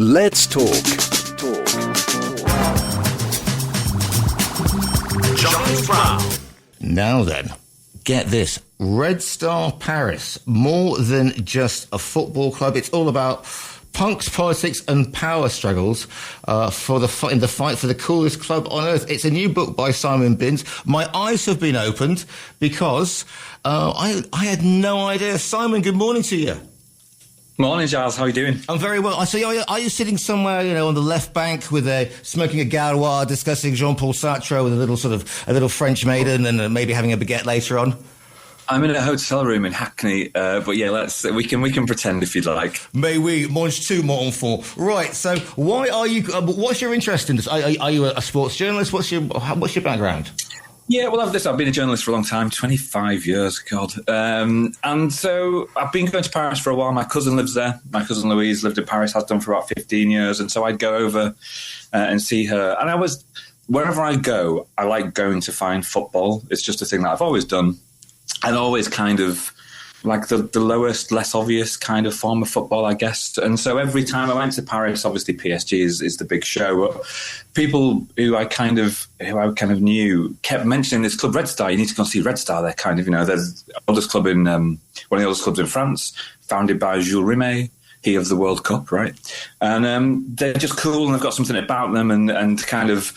Let's talk. Johnny Brown. Now then, get this. Red Star Paris, more than just a football club. It's all about punks, politics and power struggles in the fight for the coolest club on earth. It's a new book by Simon Binns. My eyes have been opened because I had no idea. Simon, good morning to you. Morning, Giles. How are you doing? I'm very well. I see. Are you sitting somewhere, on the left bank with smoking a Gaulois, discussing Jean-Paul Sartre with a little French maiden, and maybe having a baguette later on? I'm in a hotel room in Hackney, but yeah, we can pretend if you'd like. Mais oui, mange tout, mon enfant. Right. So, why are you? What's your interest in this? Are you a sports journalist? What's your background? Yeah, well, I've been a journalist for a long time, 25 years, God. And so I've been going to Paris for a while. My cousin lives there. My cousin Louise lived in Paris, has done for about 15 years. And so I'd go over and see her. And wherever I go, I like going to find football. It's just a thing that I've always done. And always kind of like the lowest, less obvious kind of form of football, I guess. And so every time I went to Paris, obviously PSG is the big show. But people who I kind of knew kept mentioning this club, Red Star. You need to go see Red Star. They're kind of, there's the oldest club in one of the oldest clubs in France, founded by Jules Rimet. He of the World Cup, right? And they're just cool, and they've got something about them, and kind of.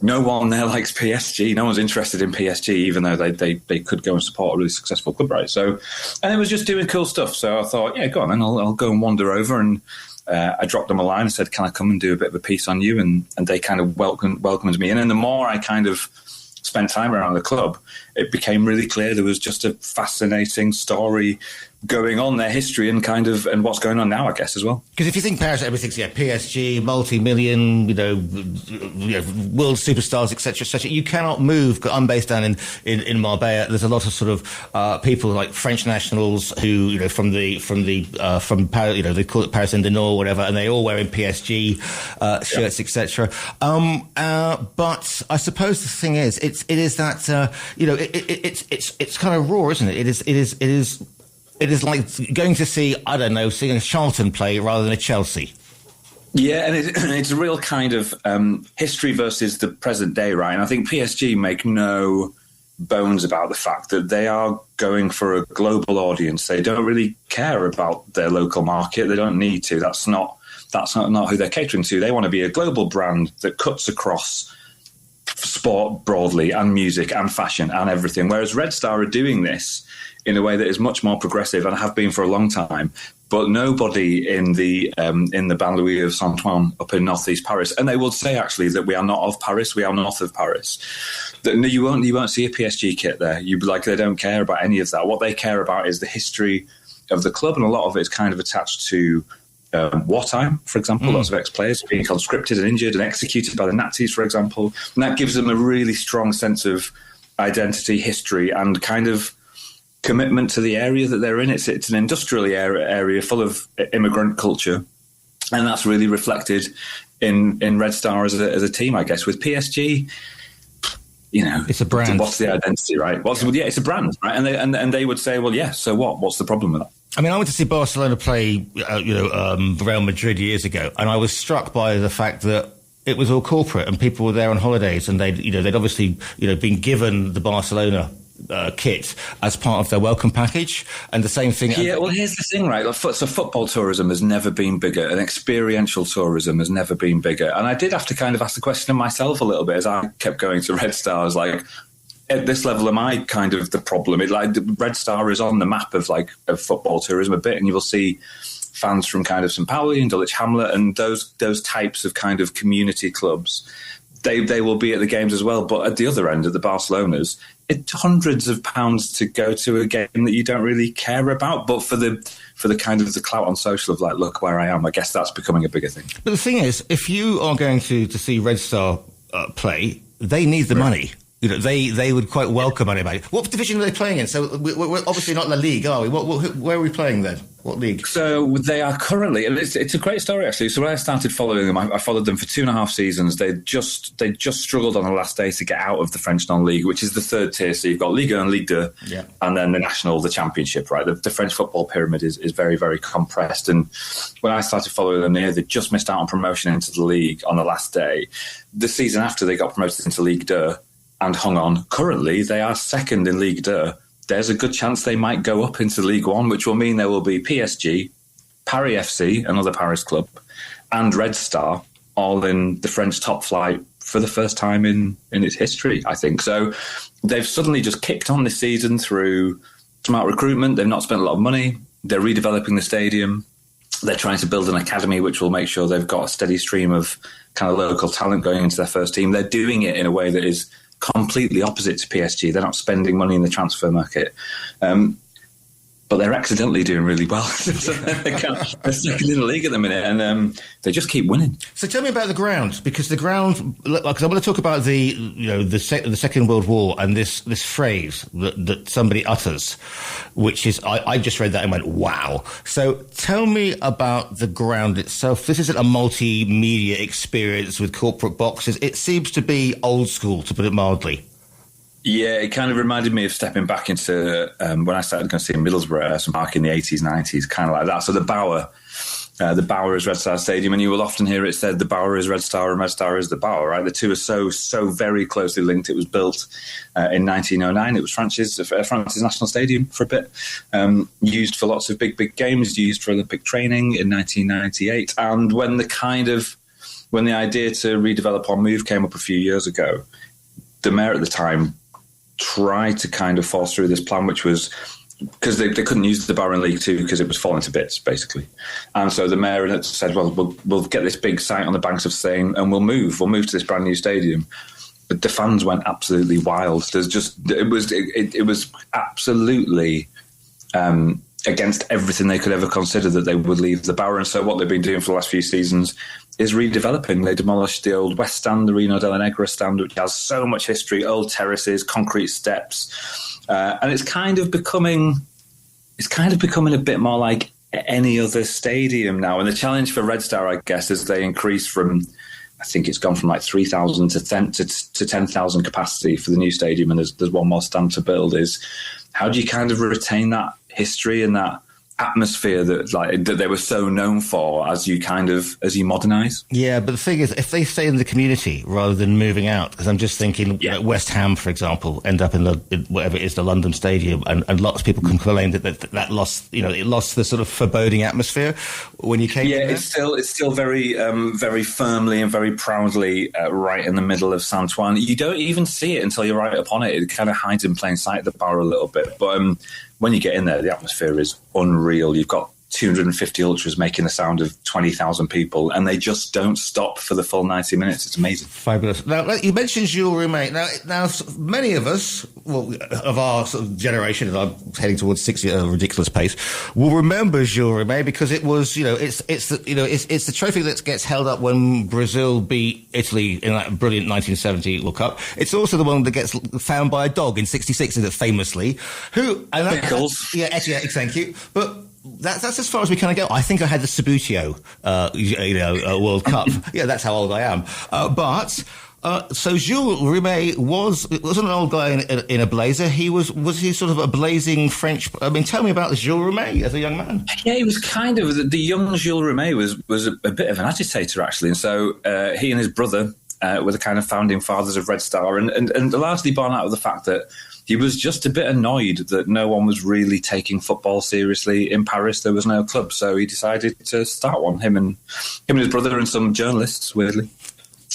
No one there likes PSG. No one's interested in PSG, even though they could go and support a really successful club, right? So, and it was just doing cool stuff. So I thought, yeah, go on, then I'll go and wander over. And I dropped them a line and said, can I come and do a bit of a piece on you? And they kind of welcomed me. And then the more I kind of spent time around the club, it became really clear there was just a fascinating story going on, their history and what's going on now, I guess, as well. Because if you think Paris, everything's PSG, multi-million, world superstars, etc. You cannot move. I'm based down in Marbella. There's a lot of sort of people like French nationals who, from Paris, they call it Paris Saint-Denis or whatever, and they all wearing PSG shirts, etc. But I suppose the thing is, it's kind of raw, isn't it? It is like going to see, seeing a Charlton play rather than a Chelsea. Yeah, and it's a real kind of history versus the present day, right? And I think PSG make no bones about the fact that they are going for a global audience. They don't really care about their local market. They don't need to. That's not who they're catering to. They want to be a global brand that cuts across sport broadly and music and fashion and everything. Whereas Red Star are doing this in a way that is much more progressive and have been for a long time, but nobody in the banlieue of Saint-Ouen up in northeast Paris, and they will say actually that we are not of Paris, we are north of Paris. That no, you won't see a PSG kit there. They don't care about any of that. What they care about is the history of the club, and a lot of it is kind of attached to wartime, for example. Lots of ex-players being conscripted and injured and executed by the Nazis, for example, and that gives them a really strong sense of identity, history, and kind of commitment to the area that they're in. It's an industrial area full of immigrant culture, and that's really reflected in Red Star as a team, I guess. With PSG, it's a brand. What's the identity, right? It's a brand, right? And they would say, well, yeah. So what? What's the problem with that? I mean, I went to see Barcelona play, Real Madrid years ago, and I was struck by the fact that it was all corporate, and people were there on holidays, and they'd obviously, been given the Barcelona kit as part of their welcome package, and the same thing. Yeah, well, here's the thing, right? So football tourism has never been bigger, and experiential tourism has never been bigger. And I did have to kind of ask the question of myself a little bit as I kept going to Red Star. I was like, at this level, am I kind of the problem? Red Star is on the map of football tourism a bit, and you will see fans from kind of St. Pauli and Dulwich Hamlet and those types of kind of community clubs. They will be at the games as well, but at the other end, at the Barcelonas, it's hundreds of pounds to go to a game that you don't really care about. But for the kind of the clout on social of look where I am, I guess that's becoming a bigger thing. But the thing is, if you are going to see Red Star play, they need the money. they would quite welcome anybody. What division are they playing in? So we're obviously not La Ligue, are we? Where are we playing then? What league? So they are currently, and it's a great story actually. So when I started following them, I followed them for 2.5 seasons. They just struggled on the last day to get out of the French non-league, which is the third tier. So you've got Ligue 1, Ligue 2, and then the national, the championship. Right, the French football pyramid is very, very compressed. And when I started following them, they just missed out on promotion into the league on the last day. The season after, they got promoted into Ligue 2 and hung on. Currently, they are second in Ligue 2. There's a good chance they might go up into Ligue 1, which will mean there will be PSG, Paris FC, another Paris club, and Red Star, all in the French top flight for the first time in its history, I think. So they've suddenly just kicked on this season through smart recruitment. They've not spent a lot of money. They're redeveloping the stadium. They're trying to build an academy which will make sure they've got a steady stream of kind of local talent going into their first team. They're doing it in a way that is completely opposite to PSG. They're not spending money in the transfer market. But they're accidentally doing really well. They're second in the league at the minute, and they just keep winning. So tell me about the ground, because the ground, because I want to talk about the Second World War and this phrase that somebody utters, which is, I just read that and went, wow. So tell me about the ground itself. This isn't a multimedia experience with corporate boxes. It seems to be old school, to put it mildly. Yeah, it kind of reminded me of stepping back into when I started going to see Middlesbrough, so back in the 80s, 90s, kind of like that. So the Bower is Red Star Stadium, and you will often hear it said the Bower is Red Star and Red Star is the Bower, right? The two are so very closely linked. It was built in 1909. It was France's national stadium for a bit, used for lots of big games, used for Olympic training in 1998. And when the idea to redevelop on Move came up a few years ago, the mayor at the time tried to kind of force through this plan, which was because they couldn't use the Bower in League 2 because it was falling to bits, basically. And so the mayor had said, well, we'll get this big site on the banks of Seine and we'll move to this brand new stadium. But the fans went absolutely wild. It was absolutely against everything they could ever consider that they would leave the Bower. And so what they've been doing for the last few seasons is redeveloping. They demolished the old West Stand, the Reno della Negra stand, which has so much history, old terraces, concrete steps. And it's kind of becoming a bit more like any other stadium now. And the challenge for Red Star, I guess, is they increase from, I think it's gone from like 3,000 to 10,000 capacity for the new stadium. And there's one more stand to build, is how do you kind of retain that history and that atmosphere that they were so known for as you modernize? Yeah, but the thing is, if they stay in the community rather than moving out, because I'm just thinking, West Ham, for example, end up in whatever it is, the London Stadium, and lots of people complain that lost, it lost the sort of foreboding atmosphere when you came. Yeah, it's still very very firmly and very proudly right in the middle of Saint-Ouen. You don't even see it until you're right upon it. It kind of hides in plain sight, the Bower, a little bit, but when you get in there, the atmosphere is unreal. You've got 250 ultras making the sound of 20,000 people, and they just don't stop for the full 90 minutes. It's amazing. Fabulous. Now, you mentioned Jules Rimet. Now, many of us, of our sort of generation, and I'm heading towards 60 at a ridiculous pace, will remember Jules Rimet because it was, it's the trophy that gets held up when Brazil beat Italy in that brilliant 1970 World Cup. It's also the one that gets found by a dog in '66, isn't it, famously? Pickles. Thank you. But that's as far as we kind of go. I think I had the Sabutio, World Cup. Yeah, that's how old I am. So Jules Rimet wasn't an old guy in a blazer. Was he sort of a blazing French? I mean, tell me about Jules Rimet as a young man. Yeah, he was kind of the young Jules Rimet was a bit of an agitator actually, and so he and his brother were the kind of founding fathers of Red Star, and largely born out of the fact that he was just a bit annoyed that no one was really taking football seriously in Paris. There was no club, so he decided to start one. Him and his brother and some journalists, weirdly.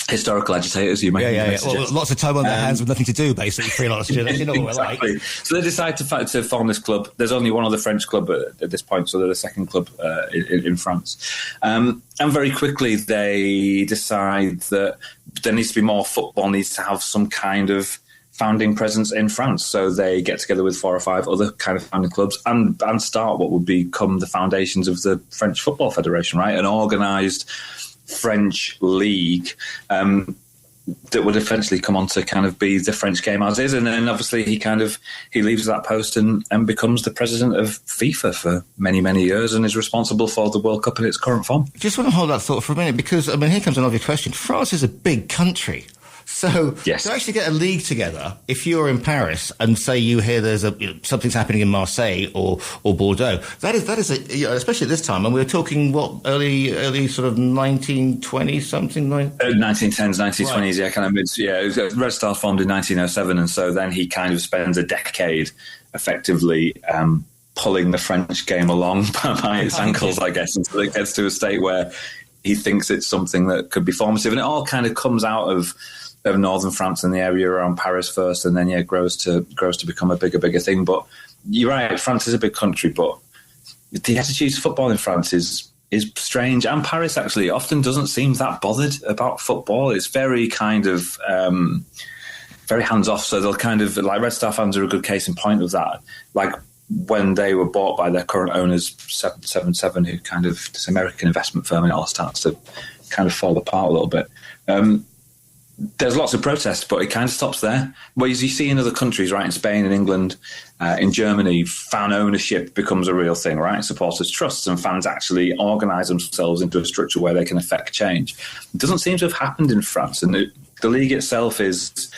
Historical agitators, you might Well, lots of time on their hands with nothing to do, basically. Freelance journalists, you know what we're like. So they decide to form this club. There's only one other French club at this point, so they're the second club in France. And very quickly they decide that there needs to be more football, needs to have some kind of founding presence in France. So they get together with 4 or 5 other kind of founding clubs and start what would become the foundations of the French Football Federation, right? An organised French league. that would eventually come on to kind of be the French game as is. And then obviously he leaves that post and becomes the president of FIFA for many, many years and is responsible for the World Cup in its current form. Just want to hold that thought for a minute because, I mean, here comes an obvious question. France is a big country. So yes. To actually get a league together, if you're in Paris and say you hear there's something's happening in Marseille or Bordeaux, that is especially at this time, and we were talking early sort of 1920 something, 1910s, 1920s, right. Yeah, kind of Red Star formed in 1907, and so then he kind of spends a decade effectively pulling the French game along by its ankles, I guess, until it gets to a state where he thinks it's something that could be formative, and it all kind of comes out of northern France and the area around Paris first, and then grows to become a bigger thing. But you're right, France is a big country, but the attitude to football in France is strange. And Paris actually often doesn't seem that bothered about football. It's very kind of very hands off. So they'll kind of, like, Red Star fans are a good case in point of that. Like when they were bought by their current owners, 777, who kind of this American investment firm, and it all starts to kind of fall apart a little bit. There's lots of protests, but it kind of stops there. Whereas you see in other countries, right, in Spain and England, in Germany, fan ownership becomes a real thing, right? Supporters trusts and fans actually organise themselves into a structure where they can affect change. It doesn't seem to have happened in France, and the league itself is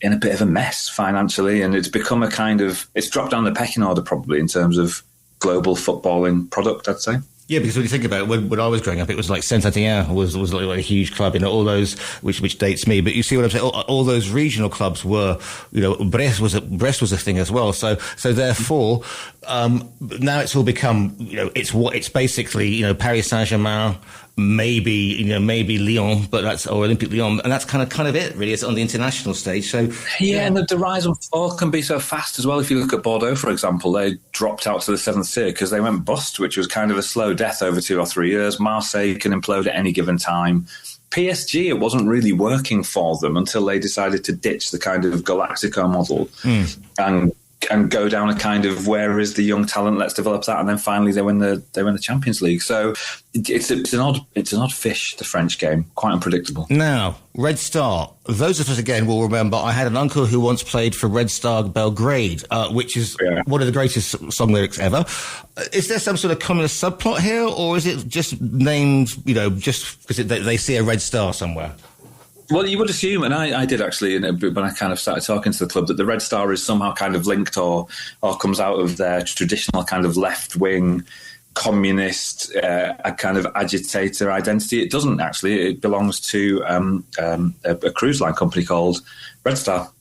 in a bit of a mess financially, and it's become it's dropped down the pecking order probably in terms of global footballing product, I'd say. Yeah, because when you think about it, when I was growing up, it was like Saint-Étienne was like a huge club, all those, which dates me. But you see what I'm saying? All those regional clubs were, Brest was a thing as well. So therefore, now it's all become, it's basically, Paris Saint-Germain, maybe Lyon, or Olympique Lyon, and that's kind of it really. It's on the international stage. So yeah, and the rise and fall can be so fast as well. If you look at Bordeaux, for example, they dropped out to the 7th tier because they went bust, which was kind of a slow death over 2 or 3 years. Marseille can implode at any given time. PSG, it wasn't really working for them until they decided to ditch the kind of Galactico model and go down a kind of, where is the young talent? Let's develop that, and then finally they win the Champions League. So it's an odd fish, the French game, quite unpredictable. Now, Red Star. Those of us again will remember. I had an uncle who once played for Red Star Belgrade, which is one of the greatest song lyrics ever. Is there some sort of communist subplot here, or is it just named, just because they see a red star somewhere? Well, you would assume, and I did actually, when I kind of started talking to the club, that the Red Star is somehow kind of linked or comes out of their traditional kind of left-wing communist kind of agitator identity. It doesn't actually. It belongs to a cruise line company called Red Star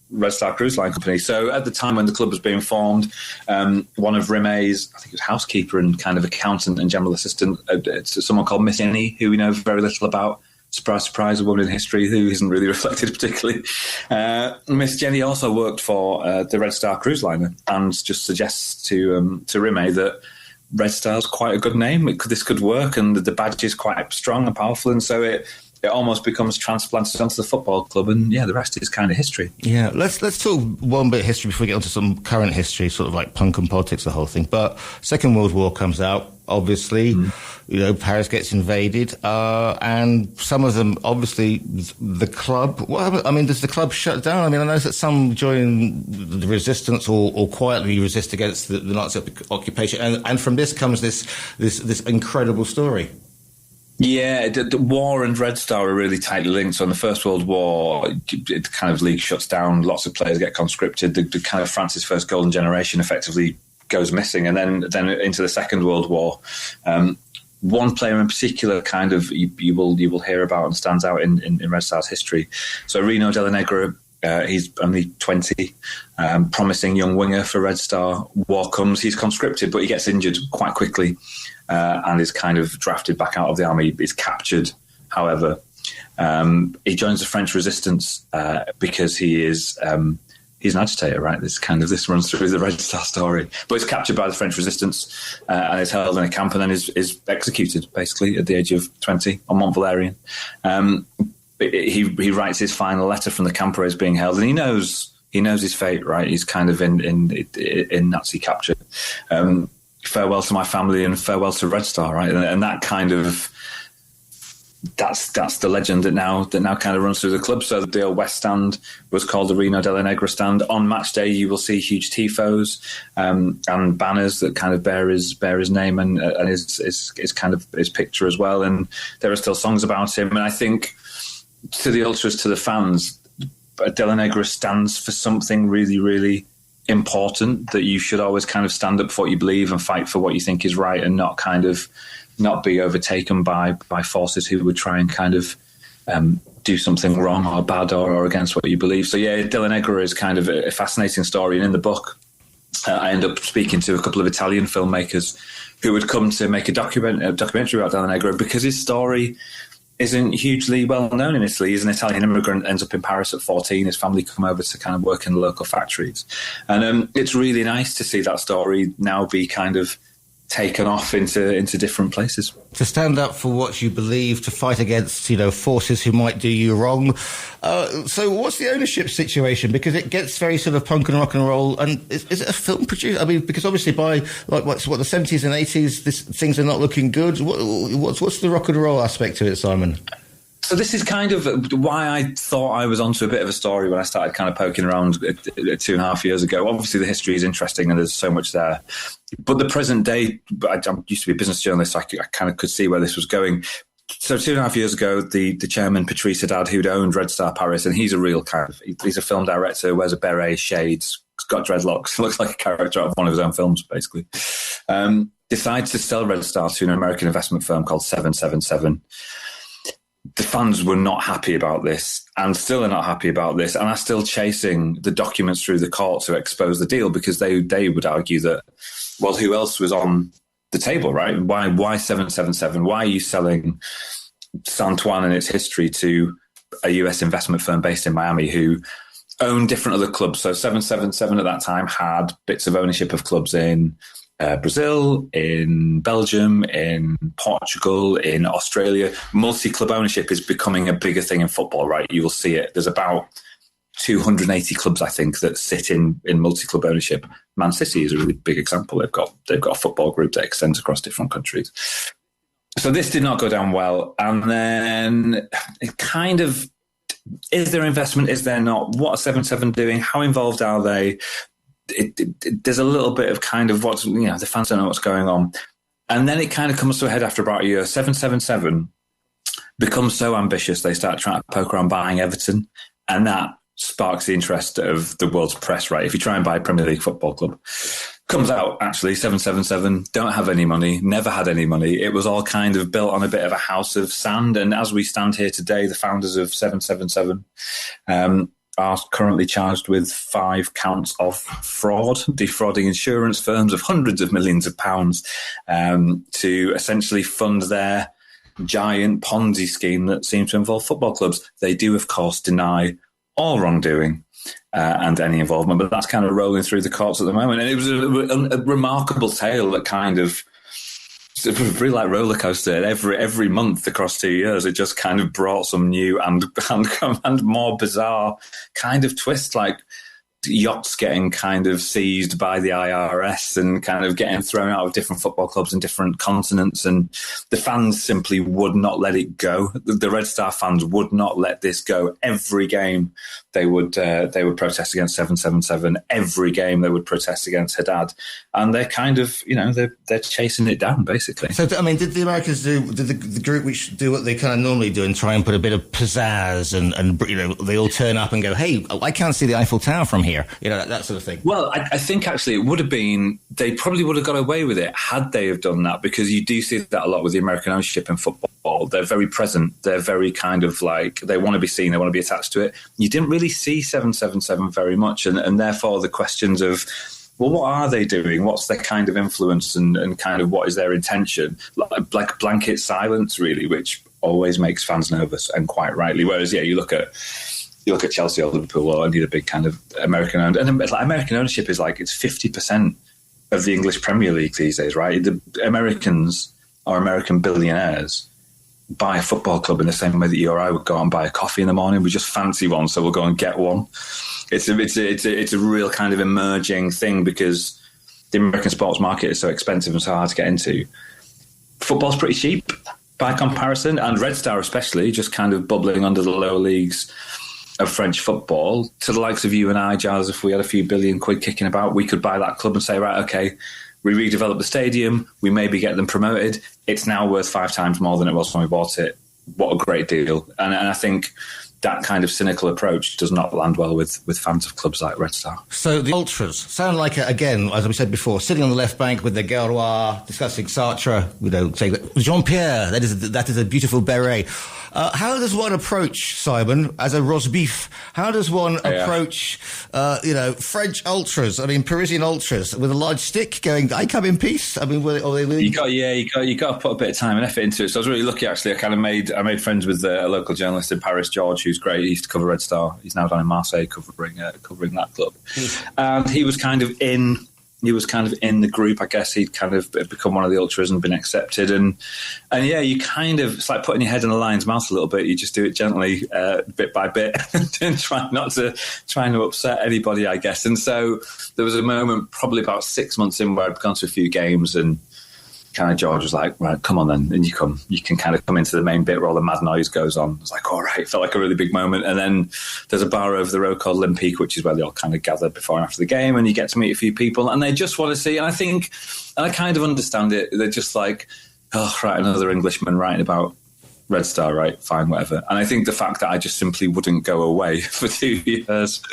Cruise Line Company. So at the time when the club was being formed, one of Rimet's, I think it was housekeeper and kind of accountant and general assistant, someone called Miss Jenny, who we know very little about. Surprise, surprise, a woman in history who isn't really reflected particularly. Miss Jenny also worked for the Red Star Cruise Liner and just suggests to Rimet that Red Star's quite a good name. This could work, and the badge is quite strong and powerful, and so it almost becomes transplanted onto the football club, and the rest is kind of history. Yeah, let's talk one bit of history before we get onto some current history, sort of like punk and politics, the whole thing. But Second World War comes out, obviously. Paris gets invaded, and some of them, obviously, the club. Does the club shut down? I mean, I know that some join the resistance or quietly resist against the Nazi occupation, and from this comes this incredible story. Yeah, the war and Red Star are really tightly linked. So in the First World War, it kind of league shuts down. Lots of players get conscripted. The kind of France's first golden generation effectively goes missing, and then into the Second World War. One player in particular, kind of you will hear about and stands out in Red Star's history. So Rino Della Negra, he's only 20, promising young winger for Red Star. War comes, he's conscripted, but he gets injured quite quickly and is kind of drafted back out of the army. He's captured, however. He joins the French resistance because he is. He's an agitator, right? This runs through the Red Star story. But he's captured by the French resistance and is held in a camp and then is executed, basically, at the age of 20 on Mont Valérien. He writes his final letter from the camp where he's being held, and he knows his fate, right? He's kind of in Nazi capture. Farewell to my family and farewell to Red Star, right? And that kind of that's the legend that now kind of runs through the club. So the old West Stand was called the Reno Della Negra Stand. On match day, you will see huge tifos and banners that kind of bear his name and his kind of his picture as well. And there are still songs about him. And I think to the ultras, to the fans, Della Negra stands for something really, really important, that you should always kind of stand up for what you believe and fight for what you think is right, and not be overtaken by forces who would try and kind of do something wrong or bad or against what you believe. So yeah, Della Negra is kind of a fascinating story. And in the book, I end up speaking to a couple of Italian filmmakers who would come to make a documentary about Della Negra, because his story isn't hugely well known in Italy. He's an Italian immigrant, ends up in Paris at 14. His family come over to kind of work in the local factories. And it's really nice to see that story now be kind of taken off into different places. To stand up for what you believe, to fight against, forces who might do you wrong. So what's the ownership situation? Because it gets very sort of punk and rock and roll. And is it a film producer? I mean, because obviously by the 70s and 80s, things are not looking good. What's the rock and roll aspect to it, Simon? So this is kind of why I thought I was onto a bit of a story when I started kind of poking around 2.5 years ago. Obviously, the history is interesting and there's so much there. But the present day, I used to be a business journalist, so I kind of could see where this was going. So 2.5 years ago, the chairman, Patrice Haddad, who'd owned Red Star Paris, and he's a real kind of, he's a film director, wears a beret, shades, got dreadlocks, looks like a character out of one of his own films, basically. Decides to sell Red Star to an American investment firm called 777. The fans were not happy about this, and still are not happy about this, and are still chasing the documents through the court to expose the deal, because they would argue that, well, who else was on the table, right? Why 777? Why are you selling San Juan and its history to a US investment firm based in Miami who own different other clubs? So 777 at that time had bits of ownership of clubs in Brazil, in Belgium, in Portugal, in Australia. Multi-club ownership is becoming a bigger thing in football, right? You will see it. There's about 280 clubs, I think, that sit in multi-club ownership. Man City is a really big example. They've got a football group that extends across different countries. So this did not go down well. And then it kind of, is there investment? Is there not? What are 777 doing? How involved are they? There's a little bit of kind of what's, the fans don't know what's going on. And then it kind of comes to a head after about a year. 777 becomes so ambitious, they start trying to poke around buying Everton. And that sparks the interest of the world's press, right? If you try and buy a Premier League football club, comes out, actually, 777 don't have any money, never had any money. It was all kind of built on a bit of a house of sand. And as we stand here today, the founders of 777 are currently charged with 5 counts of fraud, defrauding insurance firms of hundreds of millions of pounds to essentially fund their giant Ponzi scheme that seems to involve football clubs. They do, of course, deny all wrongdoing and any involvement, but that's kind of rolling through the courts at the moment. And it was a remarkable tale that kind of, it was really like roller coaster. Every month across 2 years, it just kind of brought some new and more bizarre kind of twist, like yachts getting kind of seized by the IRS and kind of getting thrown out of different football clubs in different continents. And the fans simply would not let it go. The Red Star fans would not let this go. Every game they would protest against 777. Every game they would protest against Haddad. And they're kind of, they're chasing it down, basically. So, I mean, did the Americans did the group which do what they kind of normally do and try and put a bit of pizzazz and they all turn up and go, hey, I can't see the Eiffel Tower from here, that sort of thing? Well, I think actually it would have been, they probably would have got away with it had they have done that, because you do see that a lot with the American ownership in football. They're very present. They're very kind of like, they want to be seen, they want to be attached to it. You didn't really see 777 very much, and therefore the questions of, well, what are they doing? What's their kind of influence and kind of what is their intention? Like blanket silence, really, which always makes fans nervous, and quite rightly. Whereas, you look at Chelsea or Liverpool, well, only the big kind of American owned, and American ownership is like, it's 50% of the English Premier League these days, right? The Americans or American billionaires buy a football club in the same way that you or I would go and buy a coffee in the morning. We just fancy one, so we'll go and get one. It's a real kind of emerging thing, because the American sports market is so expensive and so hard to get into. Football's pretty cheap. by comparison, and Red Star especially, just kind of bubbling under the lower leagues of French football, to the likes of you and I, Giles, if we had a few billion quid kicking about, we could buy that club and say, right, okay, we redevelop the stadium, we maybe get them promoted. It's now worth 5 times more than it was when we bought it. What a great deal. And I think that kind of cynical approach does not land well with fans of clubs like Red Star. So the Ultras sound like, again, as we said before, sitting on the left bank with the Gaulois, discussing Sartre, saying that Jean-Pierre, that is a beautiful beret. How does one approach, Simon, as a Rosbif? How does one approach, French Ultras? I mean, Parisian Ultras with a large stick going, I come in peace? I mean, you got to put a bit of time and effort into it. So I was really lucky, actually. I made friends with a local journalist in Paris, George, who's great. He used to cover Red Star. He's now down in Marseille covering that club. And he was kind of in the group. I guess he'd kind of become one of the Ultras and been accepted. And yeah, you kind of, it's like putting your head in a lion's mouth a little bit. You just do it gently, bit by bit, and trying to upset anybody, I guess. And so there was a moment probably about 6 months in where I'd gone to a few games and kind of George was like, right, come on then. And you can kind of come into the main bit where all the mad noise goes on. I was like, all right, it felt like a really big moment. And then there's a bar over the road called Olympique, which is where they all kind of gather before and after the game, and you get to meet a few people and they just want to see. And I kind of understand it. They're just like, oh, right, another Englishman writing about Red Star, right, fine, whatever. And I think the fact that I just simply wouldn't go away for 2 years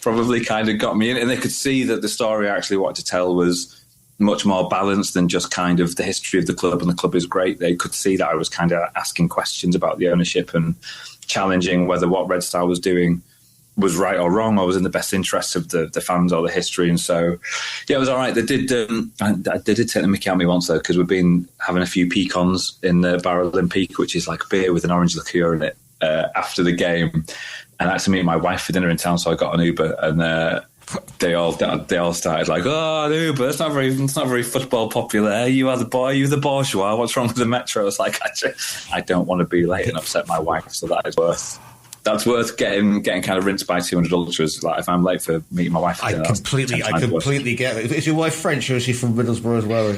probably kind of got me in. And they could see that the story I actually wanted to tell was much more balanced than just kind of the history of the club, and the club is great. They could see that I was kind of asking questions about the ownership and challenging whether what Red Star was doing was right or wrong, or was in the best interests of the fans or the history. And so, yeah, it was all right. They did take the mickey out of me once, though, because we've been having a few pecans in the Bar Olympique, which is like a beer with an orange liqueur in it, after the game. And I had to meet my wife for dinner in town, so I got an Uber, and they all started like, oh, Uber, it's not very football popular. You are the boy, you the bourgeois. What's wrong with the metro? It's like, I don't want to be late and upset my wife, so that's worth getting kind of rinsed by 200 Ultras. Like if I'm late for meeting my wife, I completely get it. Is your wife French, or is she from Middlesbrough as well?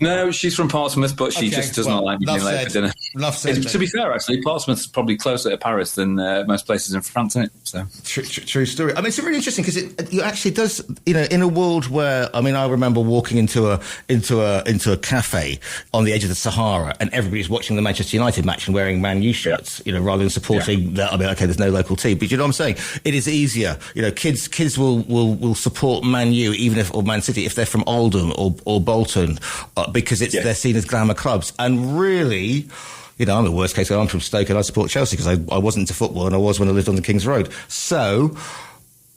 No, she's from Portsmouth, but she just does not like me being late for dinner. To be fair, actually, Portsmouth's probably closer to Paris than most places in France, isn't it? So. True story. I mean, it's really interesting because it actually does, in a world where, I mean, I remember walking into a cafe on the edge of the Sahara and everybody's watching the Manchester United match and wearing Man U shirts, rather than supporting that. I mean, okay, there's no local team, but you know what I'm saying? It is easier. Kids will support Man U or Man City if they're from Oldham or Bolton, because they're seen as glamour clubs. And really, I'm the worst case. I'm from Stoke and I support Chelsea because I wasn't into football and I was when I lived on the King's Road. So,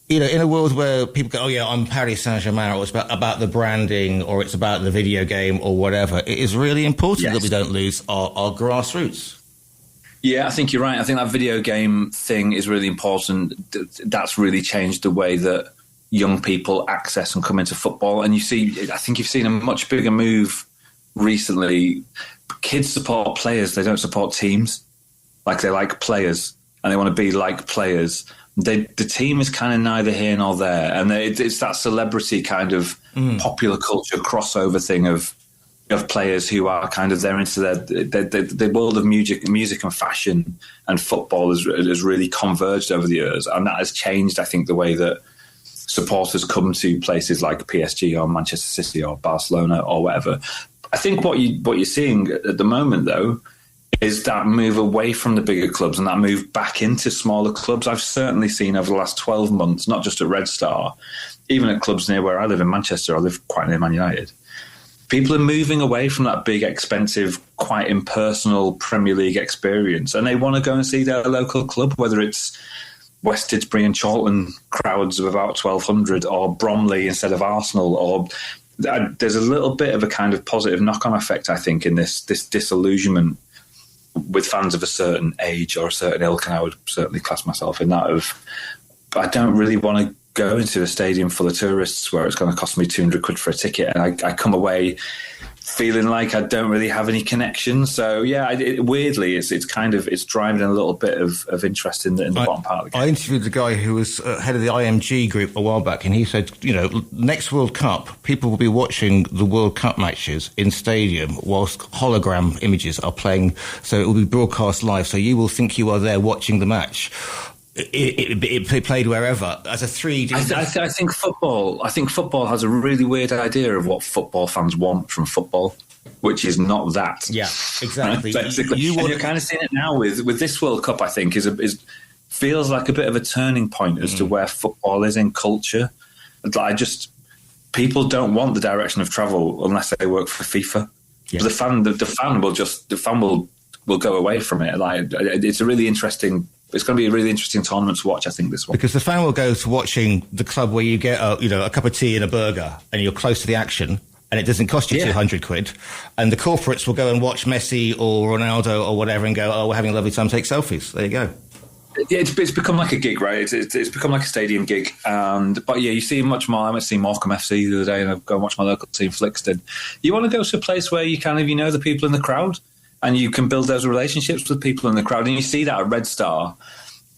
in a world where people go, oh yeah, I'm Paris Saint-Germain, or it's about the branding, or it's about the video game or whatever, it is really important that we don't lose our grassroots. Yeah, I think you're right. I think that video game thing is really important. That's really changed the way that young people access and come into football. And I think you've seen a much bigger move recently. Kids support players, they don't support teams. Like, they like players and they want to be like players. The team is kind of neither here nor there. And it's that celebrity kind of popular culture crossover thing of players who are kind of, they're into the world of music and fashion, and football has really converged over the years. And that has changed, I think, the way that supporters come to places like PSG or Manchester City or Barcelona or whatever. I think what you're seeing at the moment, though, is that move away from the bigger clubs and that move back into smaller clubs. I've certainly seen over the last 12 months, not just at Red Star, even at clubs near where I live in Manchester. I live quite near Man United. People are moving away from that big, expensive, quite impersonal Premier League experience, and they want to go and see their local club, whether it's West Didsbury and Charlton crowds of about 1,200, or Bromley instead of Arsenal. Or there's a little bit of a kind of positive knock-on effect, I think, in this disillusionment with fans of a certain age or a certain ilk, and I would certainly class myself in that of, I don't really want to go into a stadium full of tourists where it's going to cost me 200 quid for a ticket, and I come away feeling like I don't really have any connection. So yeah, weirdly, it's driving a little bit of interest in the bottom part of the game. I interviewed the guy who was head of the IMG group a while back, and he said, next World Cup, people will be watching the World Cup matches in stadium whilst hologram images are playing, so it will be broadcast live, so you will think you are there watching the match. It played wherever as a 3D. I think football has a really weird idea of what football fans want from football, which is not that. Yeah, exactly. Basically, you're kind of seeing it now with this World Cup. I think is feels like a bit of a turning point as to where football is in culture. People don't want the direction of travel unless they work for FIFA. Yeah. The fan will go away from it. Like, it's a really interesting. It's going to be a really interesting tournament to watch, I think, this one. Because the fan will go to watching the club where you get a cup of tea and a burger and you're close to the action and it doesn't cost you 200 quid. And the corporates will go and watch Messi or Ronaldo or whatever and go, we're having a lovely time, take selfies. There you go. Yeah, it's become like a gig, right? It's become like a stadium gig. But yeah, you see much more. I went to see Morecambe FC the other day and I've gone and watched my local team, Flixton. You want to go to a place where you kind of, the people in the crowd and you can build those relationships with people in the crowd. And you see that at Red Star.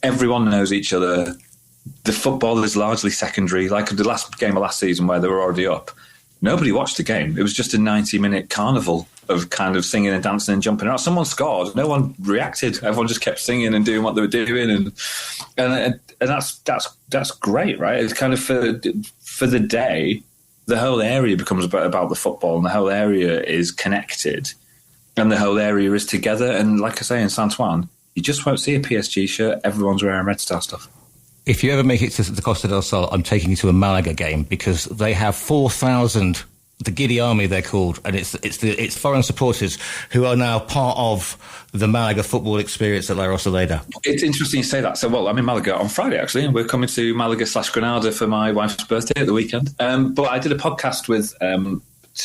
Everyone knows each other. The football is largely secondary. Like the last game of last season where they were already up, nobody watched the game. It was just a 90-minute carnival of kind of singing and dancing and jumping around. Someone scored. No one reacted. Everyone just kept singing and doing what they were doing. And that's great, right? It's kind of for the day, the whole area becomes about the football and the whole area is connected and the whole area is together. And like I say, in Saint-Ouen, you just won't see a PSG shirt. Everyone's wearing Red Star stuff. If you ever make it to the Costa del Sol, I'm taking you to a Malaga game because they have 4,000, the Giddy Army they're called, and it's foreign supporters who are now part of the Malaga football experience at La Rosaleda. It's interesting you say that. So, I'm in Malaga on Friday, actually, and we're coming to Malaga/Granada for my wife's birthday at the weekend. But I did a podcast with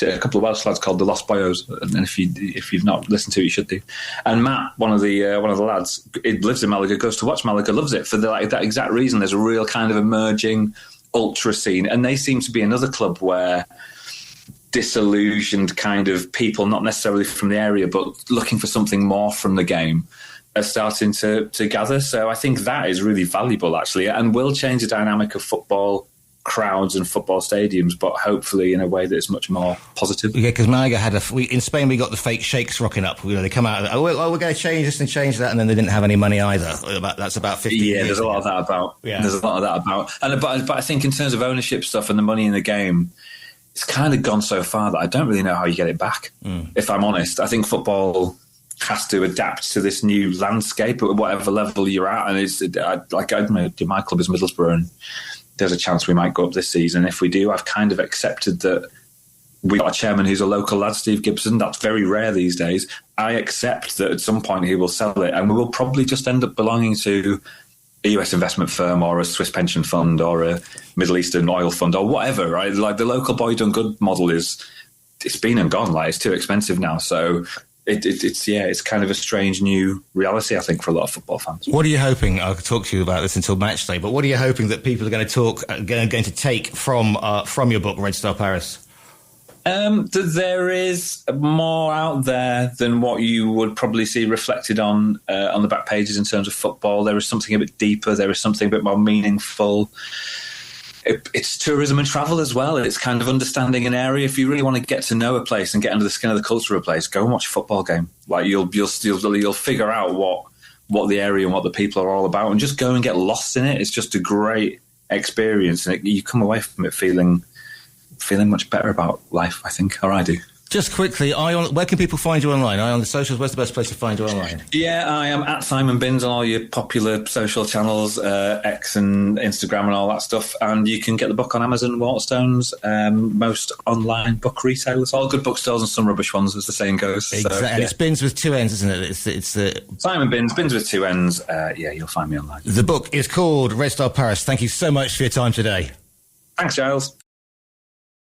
a couple of Welsh lads called the Los Boyos, and if you've not listened to it, you should do. And Matt, one of the lads, lives in Malaga, goes to watch Malaga, loves it for that exact reason. There's a real kind of emerging ultra scene, and they seem to be another club where disillusioned kind of people, not necessarily from the area, but looking for something more from the game, are starting to gather. So I think that is really valuable, actually, and will change the dynamic of football crowds and football stadiums, but hopefully in a way that's much more positive. Yeah, because Malaga had in Spain we got the fake sheikhs rocking up. They come out, we're going to change this and change that, and then they didn't have any money either. That's about 50 years. Yeah, there's a lot of that about. Yeah. There's a lot of that about. But I think in terms of ownership stuff and the money in the game, it's kind of gone so far that I don't really know how you get it back. If I'm honest, I think football has to adapt to this new landscape at whatever level you're at, and my club is Middlesbrough, and there's a chance we might go up this season. If we do, I've kind of accepted that we've got a chairman who's a local lad, Steve Gibson. That's very rare these days. I accept that at some point he will sell it, and we will probably just end up belonging to a US investment firm or a Swiss pension fund or a Middle Eastern oil fund or whatever, right? Like the local boy done good model it's been and gone. Like, it's too expensive now. So it's kind of a strange new reality, I think, for a lot of football fans. What are you hoping? I'll talk to you about this until match day, but what are you hoping that people are going to take from your book, Red Star Paris? That there is more out there than what you would probably see reflected on the back pages in terms of football. There is something a bit deeper. There is something a bit more meaningful. It's tourism and travel as well. It's kind of understanding an area. If you really want to get to know a place and get under the skin of the culture of a place, go and watch a football game. Like you'll figure out what the area and what the people are all about, and just go and get lost in it. It's just a great experience, and you come away from it feeling much better about life, I think, or I do. Just quickly, where can people find you online? On the socials, where's the best place to find you online? Yeah, I am at Simon Binns on all your popular social channels, X and Instagram and all that stuff. And you can get the book on Amazon, Waterstones, most online book retailers. All good bookstores and some rubbish ones, as the saying goes. Exactly. So, and it's Binns with two N's, isn't it? It's Simon Binns with two N's. Yeah, you'll find me online. The book is called Red Star Paris. Thank you so much for your time today. Thanks, Giles.